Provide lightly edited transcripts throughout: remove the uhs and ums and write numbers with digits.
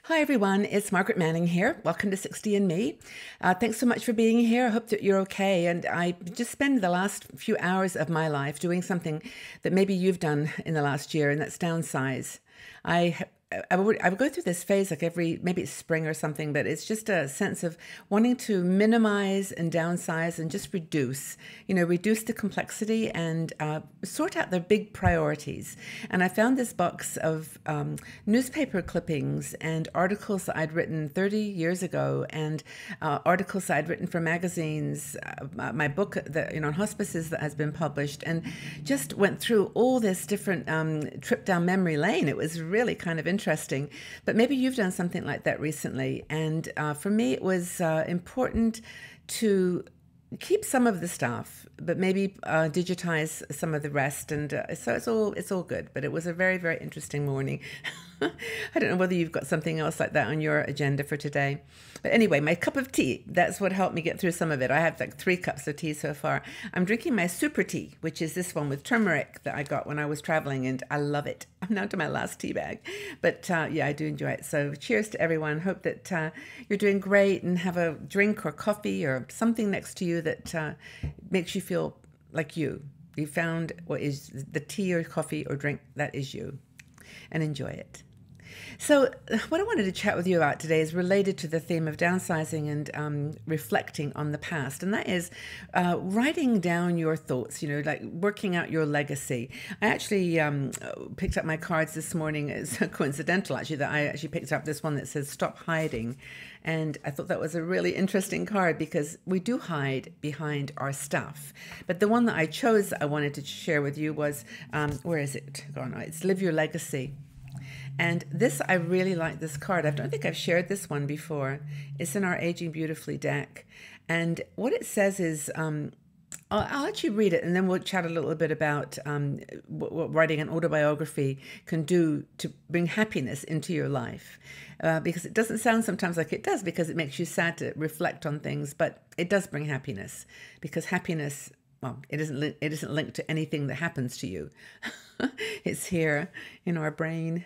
Hi everyone, it's Margaret Manning here. Welcome to 60 and Me. Thanks so much for being here. I hope that you're okay. And I just spend the last few hours of my life doing something that maybe you've done in the last year, and that's downsize. I I would go through this phase like maybe it's spring or something, but it's just a sense of wanting to minimize and downsize and just reduce the complexity and sort out the big priorities. And I found this box of newspaper clippings and articles that I'd written 30 years ago, and articles that I'd written for magazines, my book that on hospices that has been published, and just went through all this different trip down memory lane. It was really kind of interesting, but maybe you've done something like that recently. And for me, it was important to keep some of the stuff, but maybe digitize some of the rest. And so it's all good. But it was a very, very interesting morning. I don't know whether you've got something else like that on your agenda for today. But anyway, my cup of tea, that's what helped me get through some of it. I have like 3 cups of tea so far. I'm drinking my super tea, which is this one with turmeric that I got when I was traveling, and I love it. I'm down to my last tea bag. But yeah, I do enjoy it. So cheers to everyone. Hope that you're doing great and have a drink or coffee or something next to you that makes you feel like you. You found what is the tea or coffee or drink that is you, and enjoy it. So what I wanted to chat with you about today is related to the theme of downsizing and reflecting on the past. And that is writing down your thoughts, like working out your legacy. I actually picked up my cards this morning. It's coincidental, actually, that I actually picked up this one that says, "Stop hiding." And I thought that was a really interesting card because we do hide behind our stuff. But the one that I chose that I wanted to share with you was, where is it? It's "Live Your Legacy." And this, I really like this card. I don't think I've shared this one before. It's in our Aging Beautifully deck. And what it says is, I'll actually read it, and then we'll chat a little bit about what writing an autobiography can do to bring happiness into your life. Because it doesn't sound sometimes like it does, because it makes you sad to reflect on things, but it does bring happiness. Because happiness, well, it isn't linked to anything that happens to you. It's here in our brain.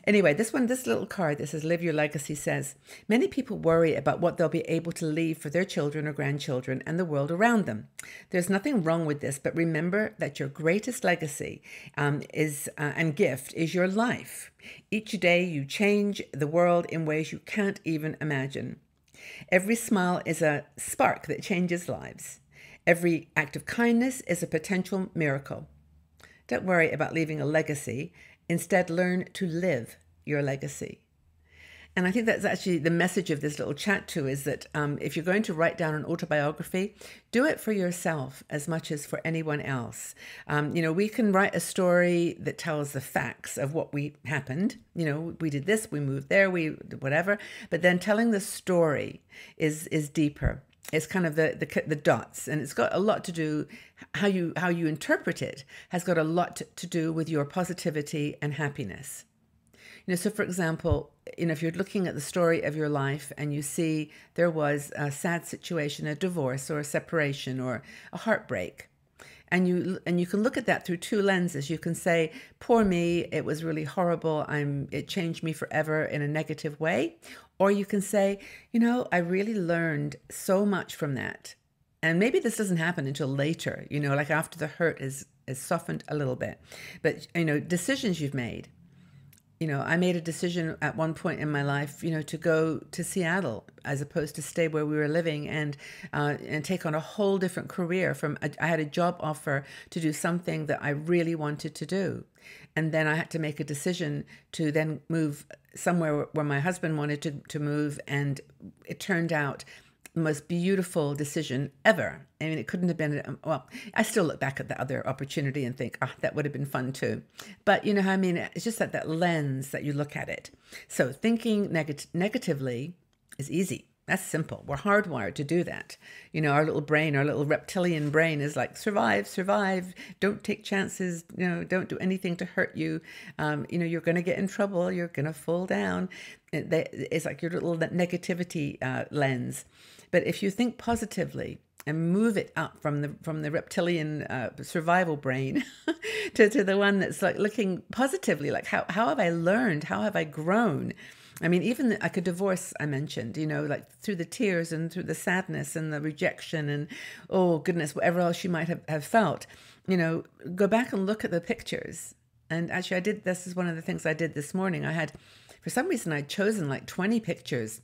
Anyway, this little card that says "Live Your Legacy" says, "Many people worry about what they'll be able to leave for their children or grandchildren and the world around them. There's nothing wrong with this, but remember that your greatest legacy and gift is your life. Each day you change the world in ways you can't even imagine. Every smile is a spark that changes lives. Every act of kindness is a potential miracle. Don't worry about leaving a legacy. Instead, learn to live your legacy." And I think that's actually the message of this little chat too, is that if you're going to write down an autobiography, do it for yourself as much as for anyone else. We can write a story that tells the facts of what happened. We did this, we moved there, we whatever. But then telling the story is deeper. It's kind of the dots, and it's got a lot to do, how you interpret it has got a lot to do with your positivity and happiness. So for example, if you're looking at the story of your life and you see there was a sad situation, a divorce or a separation or a heartbreak, and you can look at that through 2 lenses. You can say, "Poor me, it was really horrible. It changed me forever in a negative way." Or you can say, "I really learned so much from that." And maybe this doesn't happen until later, like after the hurt is softened a little bit. But, decisions you've made. I made a decision at one point in my life, to go to Seattle as opposed to stay where we were living and take on a whole different career. I had a job offer to do something that I really wanted to do. And then I had to make a decision to then move somewhere where my husband wanted to move. And it turned out the most beautiful decision ever. I mean, it couldn't have been, well, I still look back at the other opportunity and think, that would have been fun too. But you know how I mean? It's just that lens that you look at it. So thinking negatively is easy. That's simple. We're hardwired to do that. Our little brain, our little reptilian brain is like, survive, survive. Don't take chances. Don't do anything to hurt you. You're going to get in trouble. You're going to fall down. It's like your little negativity lens. But if you think positively and move it up from the reptilian survival brain to the one that's like looking positively, like how have I learned? How have I grown? I mean, even like a divorce I mentioned, like through the tears and through the sadness and the rejection and, oh goodness, whatever else you might have felt, go back and look at the pictures. And actually this is one of the things I did this morning. For some reason, I'd chosen like 20 pictures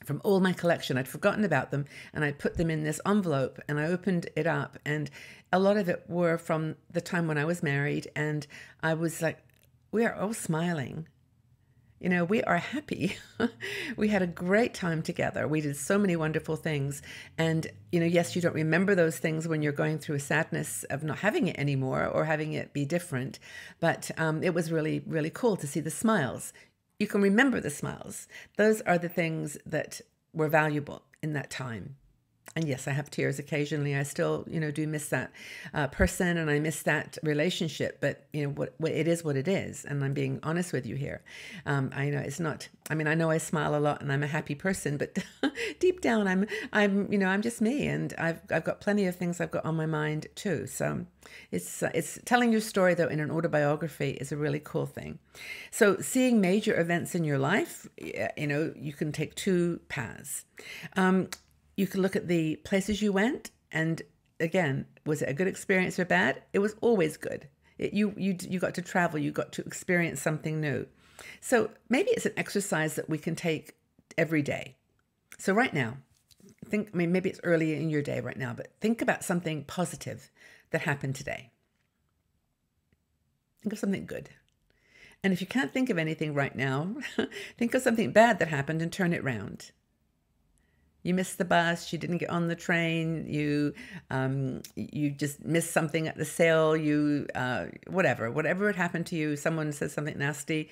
from all my collection. I'd forgotten about them, and I'd put them in this envelope, and I opened it up, and a lot of it were from the time when I was married, and I was like, we are all smiling. We are happy. We had a great time together. We did so many wonderful things. And, yes, you don't remember those things when you're going through a sadness of not having it anymore or having it be different. But it was really, really cool to see the smiles. You can remember the smiles. Those are the things that were valuable in that time. And yes, I have tears occasionally. I still, do miss that person, and I miss that relationship. But what it is, what it is, and I'm being honest with you here. I know it's not. I mean, I know I smile a lot, and I'm a happy person, but deep down, I'm just me, and I've got plenty of things I've got on my mind too. So it's telling your story though in an autobiography is a really cool thing. So seeing major events in your life, you can take two paths. You can look at the places you went, and again, was it a good experience or bad? It was always good. You got to travel, you got to experience something new. So maybe it's an exercise that we can take every day. So right now, maybe it's early in your day right now, but think about something positive that happened today. Think of something good. And if you can't think of anything right now, think of something bad that happened and turn it around. You missed the bus, you didn't get on the train, you just missed something at the sale, whatever had happened to you, someone said something nasty,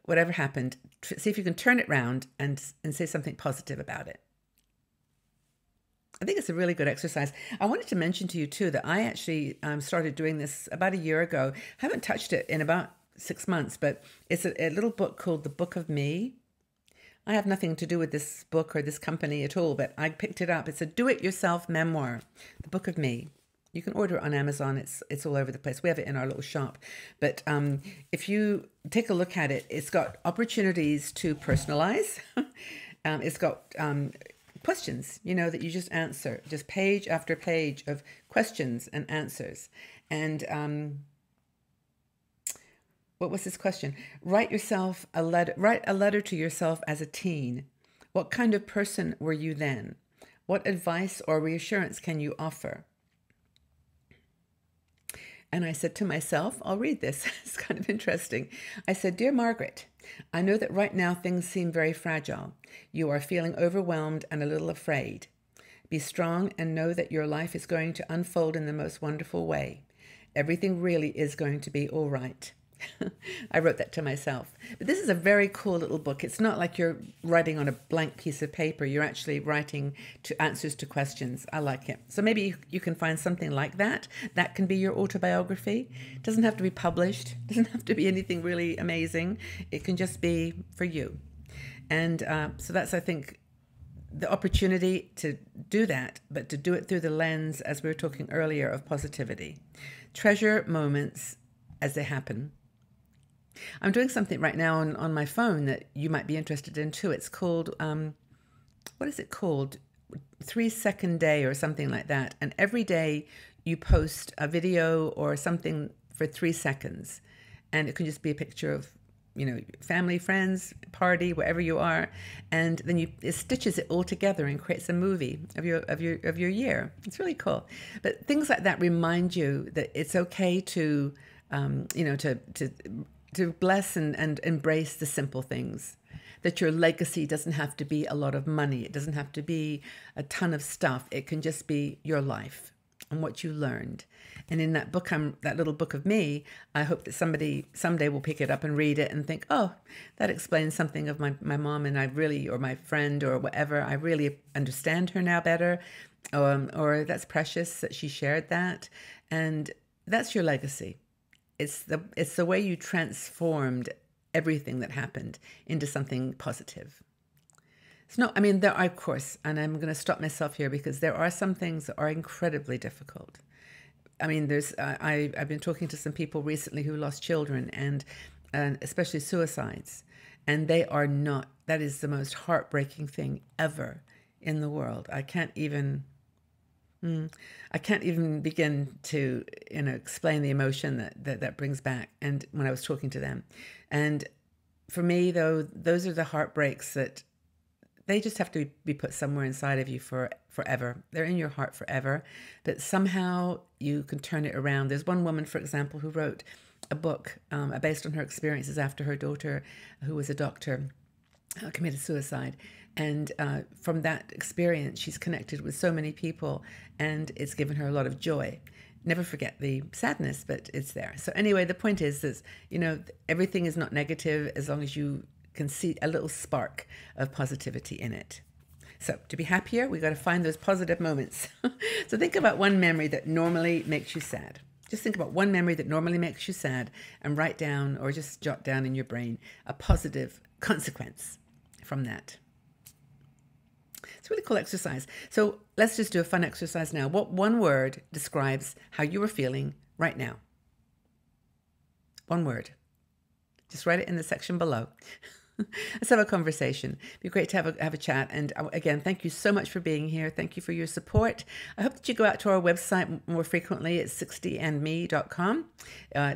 whatever happened, see if you can turn it around and say something positive about it. I think it's a really good exercise. I wanted to mention to you too that I actually started doing this about a year ago. I haven't touched it in about 6 months, but it's a little book called The Book of Me. I have nothing to do with this book or this company at all, but I picked it up. It's a do-it-yourself memoir, The Book of Me. You can order it on Amazon. It's all over the place. We have it in our little shop. But if you take a look at it, it's got opportunities to personalize. It's got questions, that you just answer, just page after page of questions and answers. And what was this question? Write a letter to yourself as a teen. What kind of person were you then? What advice or reassurance can you offer? And I said to myself, I'll read this. It's kind of interesting. I said, Dear Margaret, I know that right now things seem very fragile. You are feeling overwhelmed and a little afraid. Be strong and know that your life is going to unfold in the most wonderful way. Everything really is going to be all right. I wrote that to myself. But this is a very cool little book. It's not like you're writing on a blank piece of paper. You're actually writing to answers to questions. I like it. So maybe you can find something like that. That can be your autobiography. It doesn't have to be published. It doesn't have to be anything really amazing. It can just be for you. And so that's, I think, the opportunity to do that, but to do it through the lens, as we were talking earlier, of positivity. Treasure moments as they happen. I'm doing something right now on my phone that you might be interested in too. It's called, what is it called? 3-second day or something like that. And every day you post a video or something for 3 seconds. And it can just be a picture of, family, friends, party, wherever you are. And then it stitches it all together and creates a movie of your year. It's really cool. But things like that remind you that it's okay to, to bless and embrace the simple things, that your legacy doesn't have to be a lot of money. It doesn't have to be a ton of stuff. It can just be your life and what you learned. And in that book, that little book of me, I hope that somebody someday will pick it up and read it and think, oh, that explains something of my mom, and or my friend or whatever. I really understand her now better. Or that's precious that she shared that. And that's your legacy. It's the way you transformed everything that happened into something positive. It's not, I mean, there are, of course, and I'm going to stop myself here because there are some things that are incredibly difficult. I mean, I've been talking to some people recently who lost children and especially suicides. And they are not, that is the most heartbreaking thing ever in the world. I can't even begin to, explain the emotion that brings back. And when I was talking to them, and for me, though, those are the heartbreaks that they just have to be put somewhere inside of you for forever. They're in your heart forever, but somehow you can turn it around. There's one woman, for example, who wrote a book based on her experiences after her daughter, who was a doctor, committed suicide. And from that experience, she's connected with so many people, and it's given her a lot of joy. Never forget the sadness, but it's there. So anyway, the point is, everything is not negative as long as you can see a little spark of positivity in it. So to be happier, we got to find those positive moments. So think about one memory that normally makes you sad. Just think about one memory that normally makes you sad and write down or just jot down in your brain a positive consequence from that. It's a really cool exercise. So let's just do a fun exercise now. What one word describes how you are feeling right now? One word. Just write it in the section below. Let's have a conversation. It'd be great to have a chat. And again, thank you so much for being here. Thank you for your support. I hope that you go out to our website more frequently. It's 60andme.com.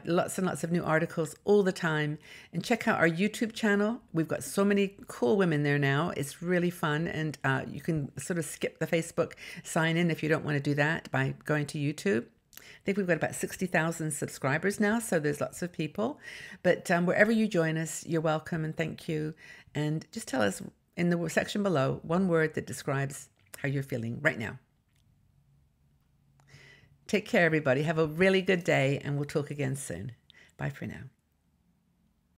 Lots and lots of new articles all the time. And check out our YouTube channel. We've got so many cool women there now. It's really fun. And you can sort of skip the Facebook sign in if you don't want to do that by going to YouTube. I think we've got about 60,000 subscribers now, so there's lots of people. But wherever you join us, you're welcome and thank you. And just tell us in the section below one word that describes how you're feeling right now. Take care, everybody. Have a really good day, and we'll talk again soon. Bye for now.